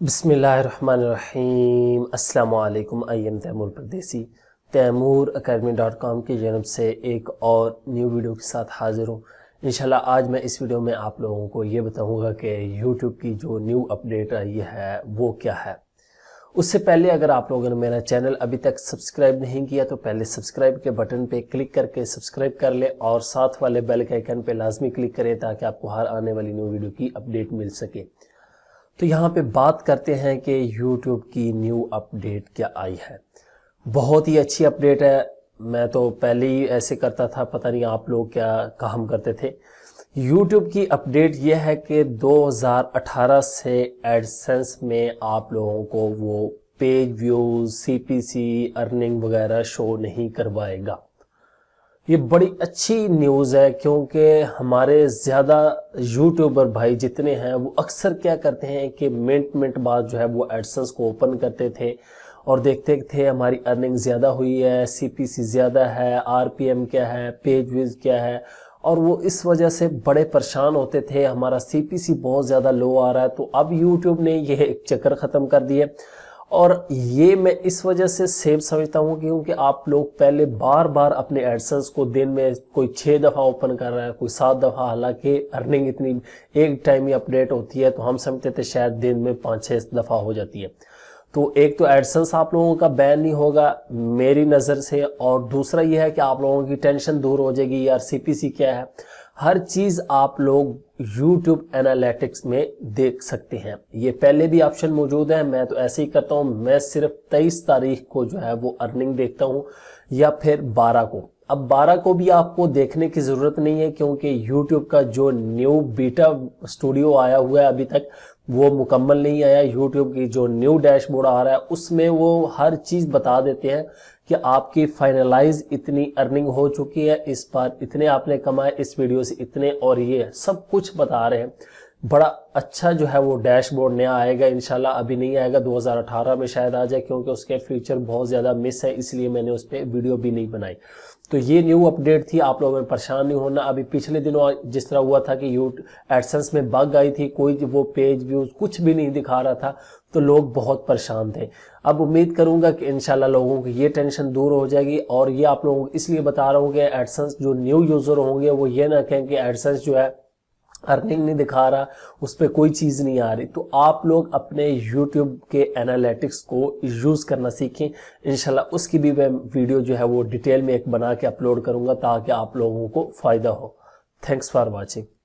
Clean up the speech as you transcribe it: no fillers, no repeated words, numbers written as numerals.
बिस्मिल्लाहिर्रहमानिर्रहीम। अस्सलाम वालेकुम। आई एम तैमूर परदेसी। तैमूरacademy.com की जानब से एक और न्यू वीडियो के साथ हाज़िर हूँ। इंशाल्लाह आज मैं इस वीडियो में आप लोगों को ये बताऊँगा कि यूट्यूब की जो न्यू अपडेट आई है वो क्या है। उससे पहले अगर आप लोगों ने मेरा चैनल अभी तक सब्सक्राइब नहीं किया तो पहले सब्सक्राइब के बटन पे क्लिक करके सब्सक्राइब कर ले और साथ वाले बेल के आइकन पे लाजमी क्लिक करें ताकि आपको हर आने वाली न्यू वीडियो की अपडेट मिल सके। तो यहाँ पे बात करते हैं कि YouTube की न्यू अपडेट क्या आई है। बहुत ही अच्छी अपडेट है। मैं तो पहले ही ऐसे करता था, पता नहीं आप लोग क्या काम करते थे। YouTube की अपडेट यह है कि 2018 से एडसेंस में आप लोगों को वो पेज व्यूज, CPC, अर्निंग वगैरह शो नहीं करवाएगा। ये बड़ी अच्छी न्यूज़ है क्योंकि हमारे ज़्यादा यूट्यूबर भाई जितने हैं वो अक्सर क्या करते हैं कि मिनट बाद जो है वो एडसेंस को ओपन करते थे और देखते थे हमारी अर्निंग ज़्यादा हुई है, CPC ज़्यादा है, RPM क्या है, पेज व्यूज क्या है, और वो इस वजह से बड़े परेशान होते थे हमारा CPC बहुत ज़्यादा लो आ रहा है। तो अब यूट्यूब ने यह एक चक्कर ख़त्म कर दिया और ये मैं इस वजह से सेफ समझता हूँ क्योंकि आप लोग पहले बार बार अपने एडसेंस को दिन में कोई 6 दफ़ा ओपन कर रहा है, कोई 7 दफ़ा, हालांकि अर्निंग इतनी एक टाइम ही अपडेट होती है तो हम समझते थे शायद दिन में 5-6 दफ़ा हो जाती है। तो एक तो एडसेंस आप लोगों का बैन नहीं होगा मेरी नज़र से, और दूसरा ये है कि आप लोगों की टेंशन दूर हो जाएगी यार CPC क्या है। हर चीज़ आप लोग YouTube एनालिटिक्स में देख सकते हैं। ये पहले भी ऑप्शन मौजूद है, मैं तो ऐसे ही करता हूँ। मैं सिर्फ 23 तारीख को जो है वो अर्निंग देखता हूँ या फिर 12 को। अब 12 को भी आपको देखने की ज़रूरत नहीं है क्योंकि YouTube का जो न्यू बीटा स्टूडियो आया हुआ है अभी तक वो मुकम्मल नहीं आया। YouTube की जो न्यू डैशबोर्ड आ रहा है उसमें वो हर चीज़ बता देते हैं कि आपकी फाइनलाइज इतनी अर्निंग हो चुकी है, इस बार इतने आपने कमाए, इस वीडियो से इतने, और ये सब कुछ बता रहे हैं। बड़ा अच्छा जो है वो डैशबोर्ड नया आएगा इंशाल्लाह। अभी नहीं आएगा, 2018 में शायद आ जाए क्योंकि उसके फीचर बहुत ज़्यादा मिस है, इसलिए मैंने उस पर वीडियो भी नहीं बनाई। तो ये न्यू अपडेट थी, आप लोगों में परेशान नहीं होना। अभी पिछले दिनों जिस तरह हुआ था कि एडसेंस में बग आई थी, कोई वो पेज व्यूज कुछ भी नहीं दिखा रहा था तो लोग बहुत परेशान थे। अब उम्मीद करूंगा कि इंशाल्लाह लोगों की ये टेंशन दूर हो जाएगी। और ये आप लोगों को इसलिए बता रहा हूँ कि एडसेंस जो न्यू यूज़र होंगे वो ये ना कहें कि एडसेंस जो है अर्निंग नहीं दिखा रहा, उस पर कोई चीज़ नहीं आ रही। तो आप लोग अपने YouTube के एनालिटिक्स को यूज़ करना सीखें। इंशाल्लाह उसकी भी मैं वीडियो जो है वो डिटेल में एक बना के अपलोड करूंगा ताकि आप लोगों को फ़ायदा हो। Thanks for watching.